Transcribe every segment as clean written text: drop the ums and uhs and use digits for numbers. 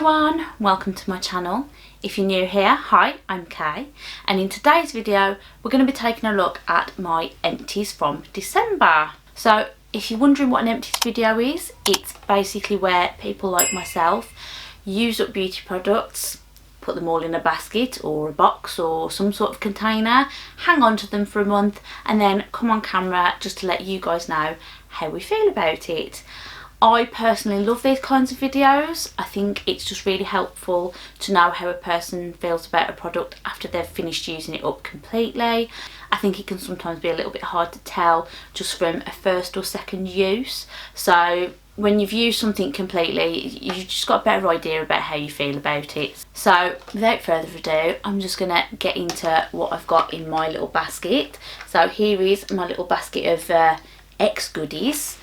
everyone, welcome to my channel. If you're new here, hi, I'm Kay, and in today's video we're going to be taking a look at my empties from December. So if you're wondering what an empties video is, it's basically where people like myself use up beauty products, put them all in a basket or a box or some sort of container, hang on to them for a month and then come on camera just to let you guys know how we feel about it. I personally love these kinds of videos. I think it's just really helpful to know how a person feels about a product after they've finished using it up completely. I think it can sometimes be a little bit hard to tell just from a first or second use. So when you've used something completely, you've just got a better idea about how you feel about it. So without further ado, I'm just going to get into what I've got in my little basket. So here is my little basket of ex-goodies.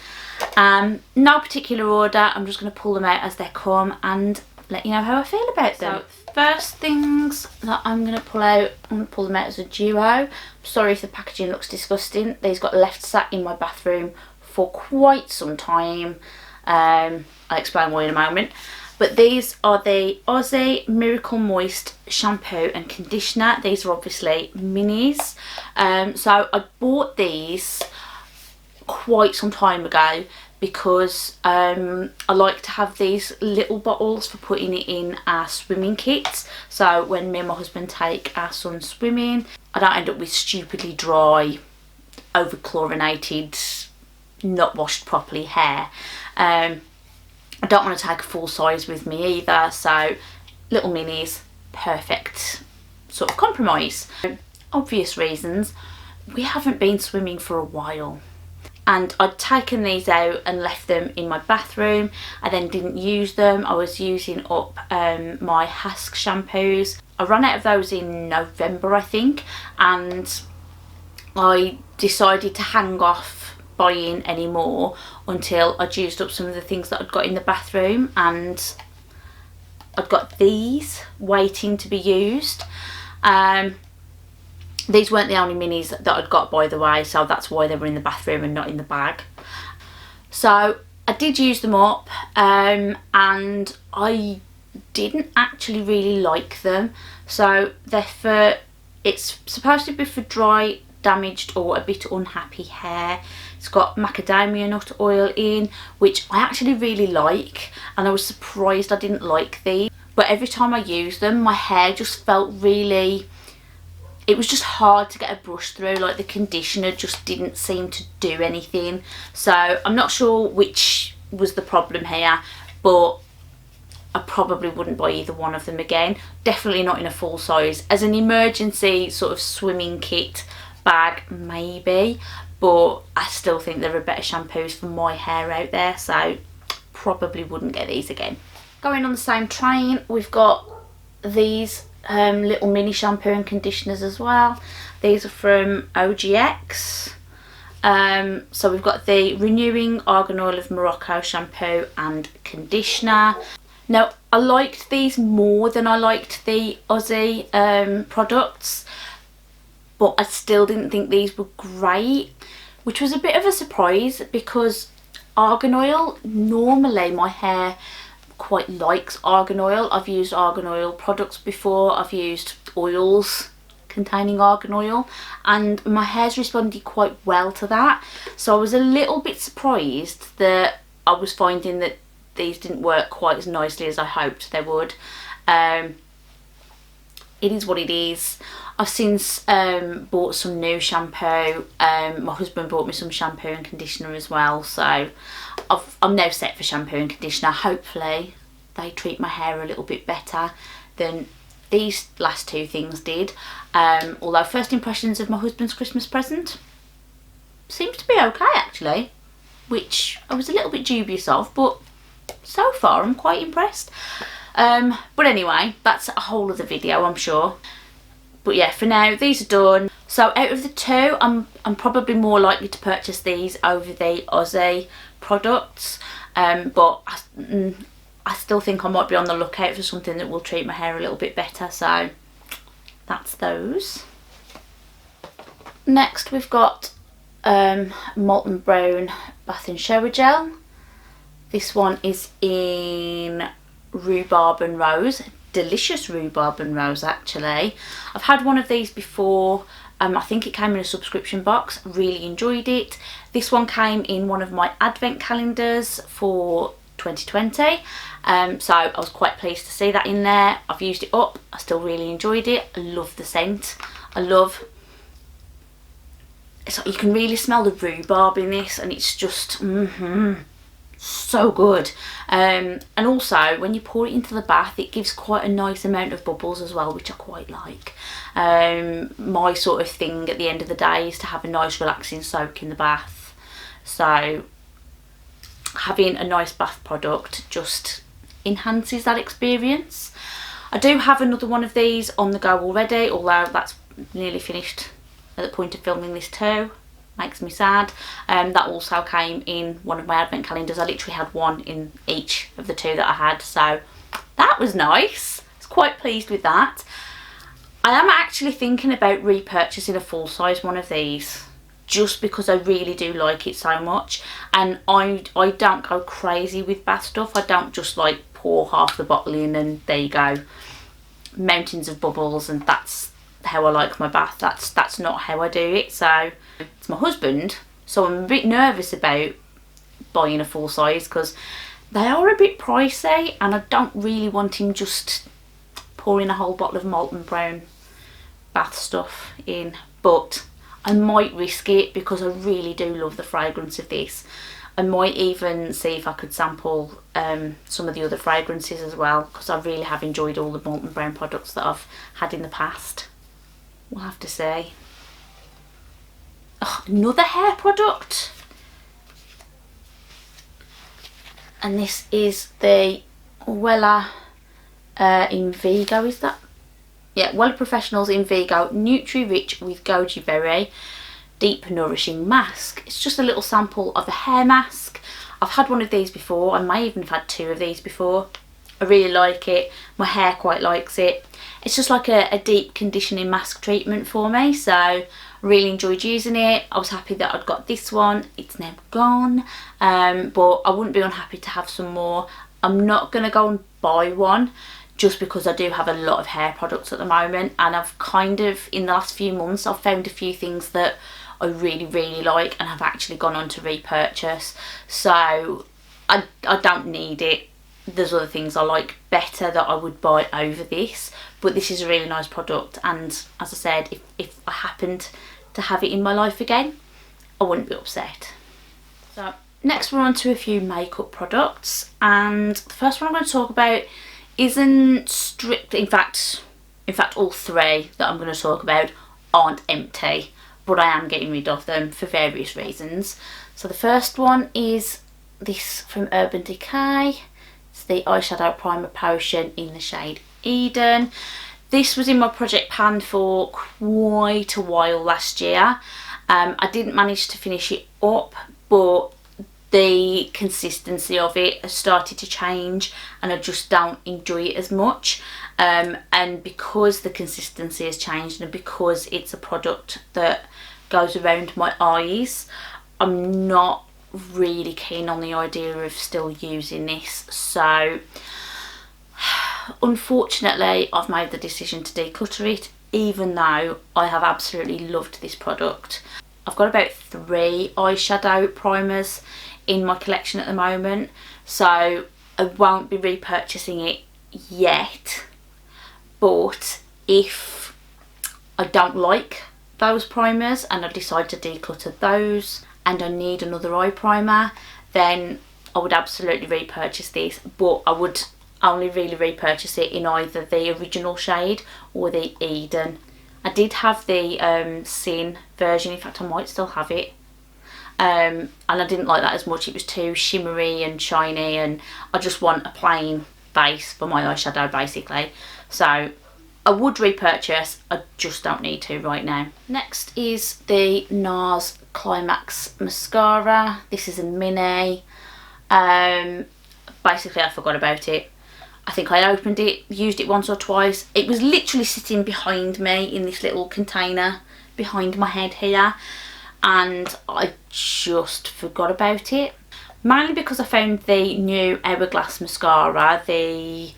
No particular order, I'm just going to pull them out as they come and let you know how I feel about them. So first things that I'm going to pull out, I'm going to pull them out as a duo. Sorry if the packaging looks disgusting. These got left sat in my bathroom for quite some time. I'll explain why in a moment. But these are the Aussie Miracle Moist shampoo and conditioner. These are obviously minis. So I bought these quite some time ago because I like to have these little bottles for putting it in our swimming kits. So when me and my husband take our son swimming, I don't end up with stupidly dry, over chlorinated, not washed properly hair. I don't want to take a full size with me either, so little minis, perfect sort of compromise. Obvious reasons, we haven't been swimming for a while. And I'd taken these out and left them in my bathroom. I then didn't use them. I was using up my Hask shampoos. I ran out of those in November, I think, and I decided to hang off buying any more until I'd used up some of the things that I'd got in the bathroom, and I'd got these waiting to be used. These weren't the only minis that I'd got, by the way, so that's why they were in the bathroom and not in the bag. So I did use them up, and I didn't actually really like them. So it's supposed to be for dry, damaged or a bit unhappy hair. It's got macadamia nut oil in, which I actually really like, and I was surprised I didn't like these. But every time I used them, my hair just felt really... It was just hard to get a brush through, like the conditioner just didn't seem to do anything. So I'm not sure which was the problem here, but I probably wouldn't buy either one of them again. Definitely not in a full size. As an emergency sort of swimming kit bag, maybe, but I still think there are better shampoos for my hair out there, so probably wouldn't get these again. Going on the same train, we've got these little mini shampoo and conditioners as well. These are from OGX. So we've got the Renewing Argan Oil of Morocco shampoo and conditioner. Now I liked these more than I liked the Aussie products, but I still didn't think these were great, which was a bit of a surprise because argan oil, normally my hair quite likes argan oil. I've used argan oil products before, I've used oils containing argan oil, and my hair's responded quite well to that. So I was a little bit surprised that I was finding that these didn't work quite as nicely as I hoped they would. It is what it is. I've since bought some new shampoo. My husband bought me some shampoo and conditioner as well, so I'm now set for shampoo and conditioner. Hopefully they treat my hair a little bit better than these last two things did. Although first impressions of my husband's Christmas present seems to be okay actually, which I was a little bit dubious of, but so far I'm quite impressed. But anyway, that's a whole other video, I'm sure. But yeah, for now these are done. So out of the two, I'm probably more likely to purchase these over the Aussie products, but I still think I might be on the lookout for something that will treat my hair a little bit better, so that's those. Next we've got Molten Brown Bath and Shower Gel. This one is in Rhubarb and Rose. Delicious rhubarb and rose actually. I've had one of these before. I think it came in a subscription box. Really enjoyed it. This one came in one of my advent calendars for 2020. So I was quite pleased to see that in there. I've used it up. I still really enjoyed it. I love the scent. It's like you can really smell the rhubarb in this, and it's just so good. And also when you pour it into the bath, it gives quite a nice amount of bubbles as well, which I quite like. My sort of thing at the end of the day is to have a nice relaxing soak in the bath, so having a nice bath product just enhances that experience. I do have another one of these on the go already, although that's nearly finished at the point of filming this too. Makes me sad. That also came in one of my advent calendars. I literally had one in each of the two that I had, so that was nice. I was quite pleased with that. I am actually thinking about repurchasing a full size one of these, just because I really do like it so much. And I don't go crazy with bath stuff. I don't just like pour half the bottle in and there you go, mountains of bubbles, and that's how I like my bath. That's not how I do it. So it's my husband, so I'm a bit nervous about buying a full size because they are a bit pricey, and I don't really want him just pouring a whole bottle of Molten Brown bath stuff in. But I might risk it because I really do love the fragrance of this. I might even see if I could sample some of the other fragrances as well, because I really have enjoyed all the Molten Brown products that I've had in the past. We'll have to see. Oh, another hair product, and this is the Wella Invigo, is that? Yeah, Wella Professionals Invigo Nutri Rich with Goji Berry Deep Nourishing Mask. It's just a little sample of a hair mask. I've had one of these before. I may even have had two of these before. I really like it. My hair quite likes it. It's just like a deep conditioning mask treatment for me, so I really enjoyed using it. I was happy that I'd got this one. It's now gone, but I wouldn't be unhappy to have some more. I'm not going to go and buy one just because I do have a lot of hair products at the moment, and I've kind of, in the last few months, I've found a few things that I really like and have actually gone on to repurchase. So I don't need it. There's other things I like better that I would buy over this, but this is a really nice product, and as I said, if I happened to have it in my life again, I wouldn't be upset. So next we're on to a few makeup products, and the first one I'm going to talk about isn't strict, in fact all three that I'm going to talk about aren't empty, but I am getting rid of them for various reasons. So the first one is this from Urban Decay. It's the Eyeshadow Primer Potion in the shade Eden. This was in my project pan for quite a while last year. I didn't manage to finish it up, but the consistency of it has started to change and I just don't enjoy it as much. And because the consistency has changed and because it's a product that goes around my eyes, I'm not really keen on the idea of still using this. So unfortunately I've made the decision to declutter it, even though I have absolutely loved this product. I've got about 3 eyeshadow primers in my collection at the moment, so I won't be repurchasing it yet, but if I don't like those primers and I decide to declutter those and I need another eye primer, then I would absolutely repurchase this, but I would only really repurchase it in either the original shade or the Eden. I did have the Sin version, in fact I might still have it, and I didn't like that as much. It was too shimmery and shiny, and I just want a plain base for my eyeshadow basically. So I would repurchase, I just don't need to right now. Next is the NARS Climax Mascara. This is a mini. Basically I forgot about it. I think I opened it, used it once or twice. It was literally sitting behind me in this little container behind my head here, and I just forgot about it. mainly because I found the new Hourglass mascara, the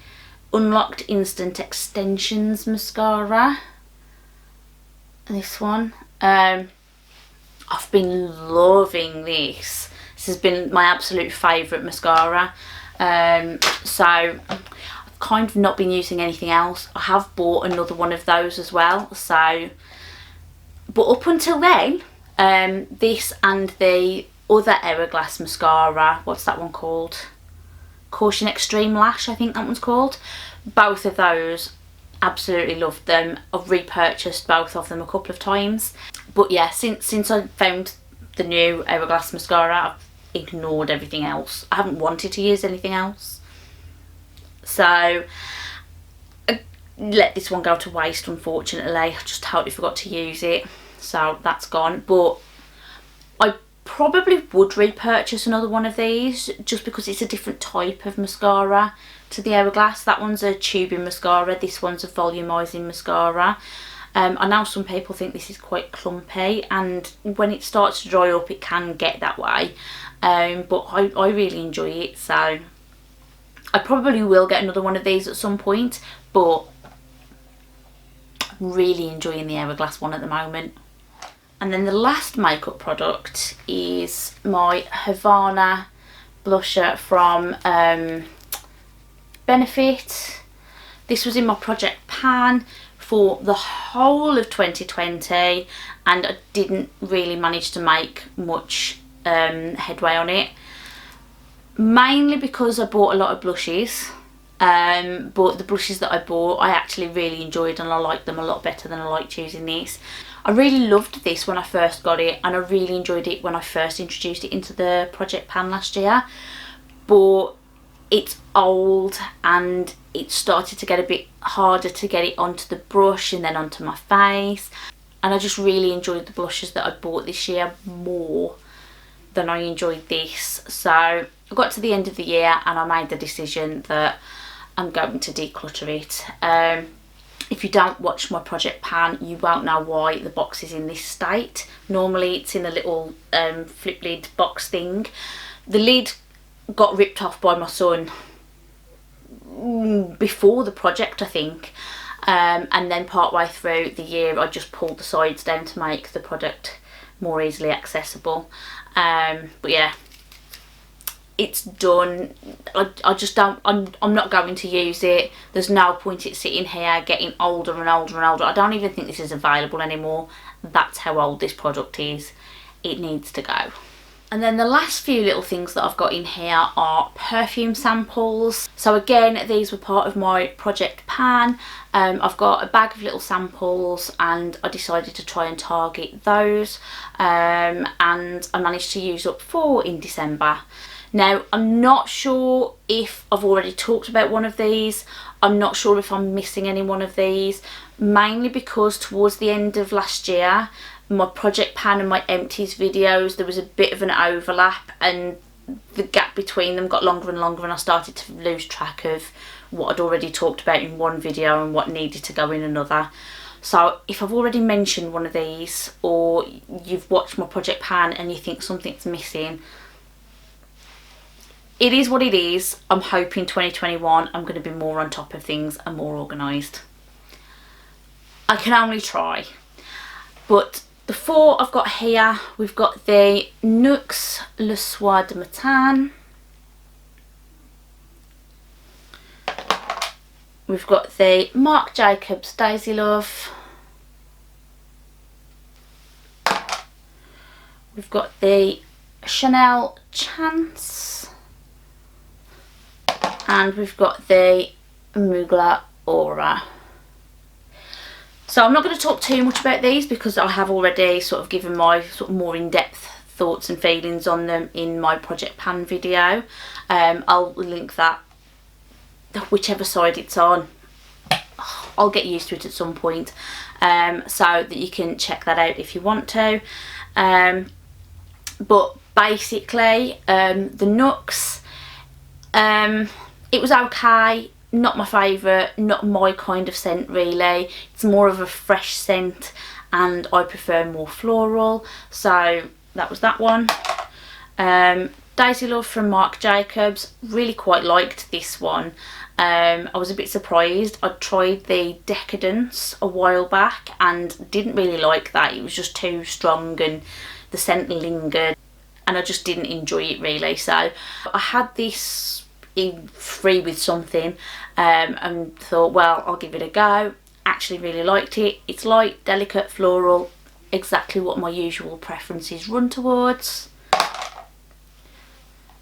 Unlocked Instant Extensions mascara, this one. I've been loving this. This has been my absolute favourite mascara. So I've kind of not been using anything else. I have bought another one of those as well, so, but up until then, this and the other Hourglass mascara, what's that one called? Caution Extreme Lash, I think that one's called. Both of those, absolutely loved them. I've repurchased both of them a couple of times. But yeah, since I found the new Hourglass mascara, I've ignored everything else. I haven't wanted to use anything else. So I let this one go to waste, unfortunately. I just totally forgot to use it. So that's gone. But I probably would repurchase another one of these just because it's a different type of mascara to the Hourglass. That one's a tubing mascara, this one's a volumizing mascara. I know some people think this is quite clumpy, and when it starts to dry up it can get that way, but I really enjoy it, so I probably will get another one of these at some point, but I'm really enjoying the Hourglass one at the moment. And then the last makeup product is my Havana blusher from Benefit. This was in my project pan for the whole of 2020, and I didn't really manage to make much headway on it, mainly because I bought a lot of blushes, but the blushes that I bought I actually really enjoyed, and I liked them a lot better than I liked using this. I really loved this when I first got it, and I really enjoyed it when I first introduced it into the project pan last year, but it's old and it started to get a bit harder to get it onto the brush and then onto my face, and I just really enjoyed the blushes that I bought this year more than I enjoyed this. So I got to the end of the year and I made the decision that I'm going to declutter it. If you don't watch my project pan, you won't know why the box is in this state. Normally it's in a little flip lid box thing. The lid got ripped off by my son before the project, I think, and then part way through the year I just pulled the sides down to make the product more easily accessible. But yeah, it's done. I just don't, I'm not going to use it. There's no point it sitting here getting older and older and older. I don't even think this is available anymore. That's how old this product is. It needs to go. And then the last few little things that I've got in here are perfume samples. So again, these were part of my project pan. I've got a bag of little samples and I decided to try and target those, and I managed to use up 4 in December. Now, I'm not sure if I've already talked about one of these. I'm not sure if I'm missing any one of these, mainly because towards the end of last year, my project pan and my Empties videos, there was a bit of an overlap and the gap between them got longer and longer, and I started to lose track of what I'd already talked about in one video and what needed to go in another. So if I've already mentioned one of these, or you've watched my project pan and you think something's missing, it is what it is. I'm hoping 2021 I'm going to be more on top of things and more organised. I can only try. But the 4 I've got here, we've got the NYX Le Soir de Matin. We've got the Marc Jacobs Daisy Love. We've got the Chanel Chance. And we've got the Mugler Aura. So I'm not going to talk too much about these because I have already sort of given my sort of more in-depth thoughts and feelings on them in my project pan video. I'll link that whichever side it's on. I'll get used to it at some point, so that you can check that out if you want to. But basically, the NYX, it was okay. Not my favourite, not my kind of scent really. It's more of a fresh scent and I prefer more floral, so that was that one. Daisy Love from Marc Jacobs, really quite liked this one. I was a bit surprised. I tried the Decadence a while back and didn't really like that. It was just too strong and the scent lingered and I just didn't enjoy it really. So I had this in free with something and thought, well, I'll give it a go. Actually really liked it. It's light, delicate, floral, exactly what my usual preferences run towards.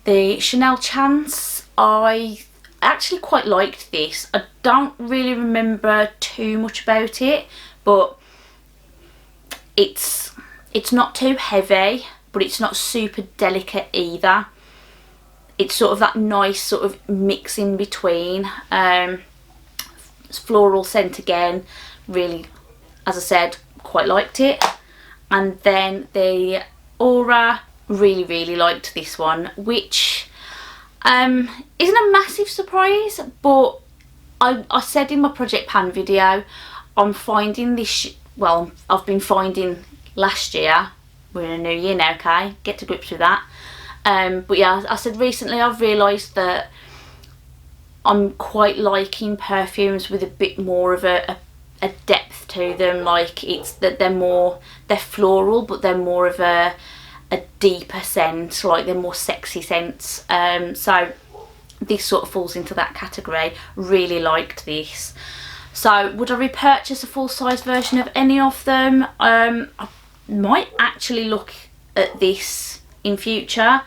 The Chanel Chance, I actually quite liked this. I don't really remember too much about it, but it's not too heavy, but it's not super delicate either. It's sort of that nice sort of mix in between. Floral scent again, really, as I said, quite liked it. And then the Aura, really liked this one, which isn't a massive surprise, but I said in my Project Pan video, I'm finding this, well, I've been finding last year, we're in a new year now, okay, get to grips with that. But yeah, I said recently I've realised that I'm quite liking perfumes with a bit more of a depth to them. Like, it's that they're floral, but they're more of a deeper scent, like they're more sexy scents. So this sort of falls into that category. Really liked this. So would I repurchase a full-size version of any of them? I might actually look at this in future,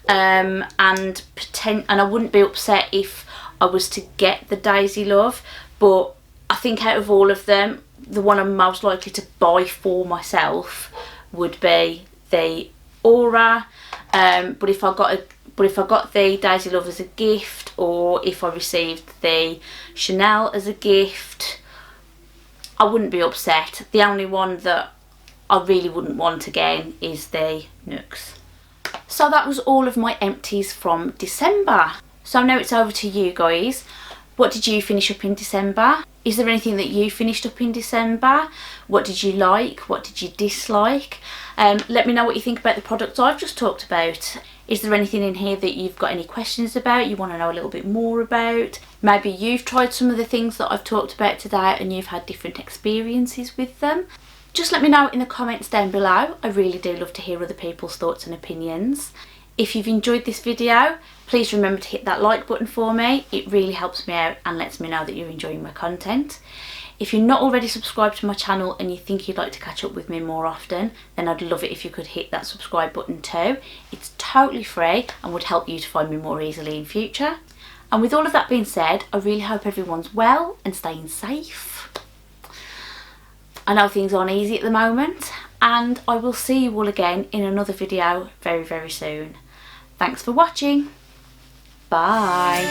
and I wouldn't be upset if I was to get the Daisy Love, but I think out of all of them, the one I'm most likely to buy for myself would be the Aura. But if I got the Daisy Love as a gift, or if I received the Chanel as a gift, I wouldn't be upset. The only one that I really wouldn't want again is the Nuxe. So that was all of my empties from December. So now it's over to you guys. What did you finish up in December? Is there anything that you finished up in December? What did you like? What did you dislike? Let me know what you think about the products I've just talked about. Is there anything in here that you've got any questions about, you want to know a little bit more about? Maybe you've tried some of the things that I've talked about today and you've had different experiences with them. Just let me know in the comments down below. I really do love to hear other people's thoughts and opinions. If you've enjoyed this video, please remember to hit that like button for me. It really helps me out and lets me know that you're enjoying my content. If you're not already subscribed to my channel and you think you'd like to catch up with me more often, then I'd love it if you could hit that subscribe button too. It's totally free and would help you to find me more easily in future. And with all of that being said, I really hope everyone's well and staying safe. I know things aren't easy at the moment, and I will see you all again in another video very soon. Thanks for watching. Bye.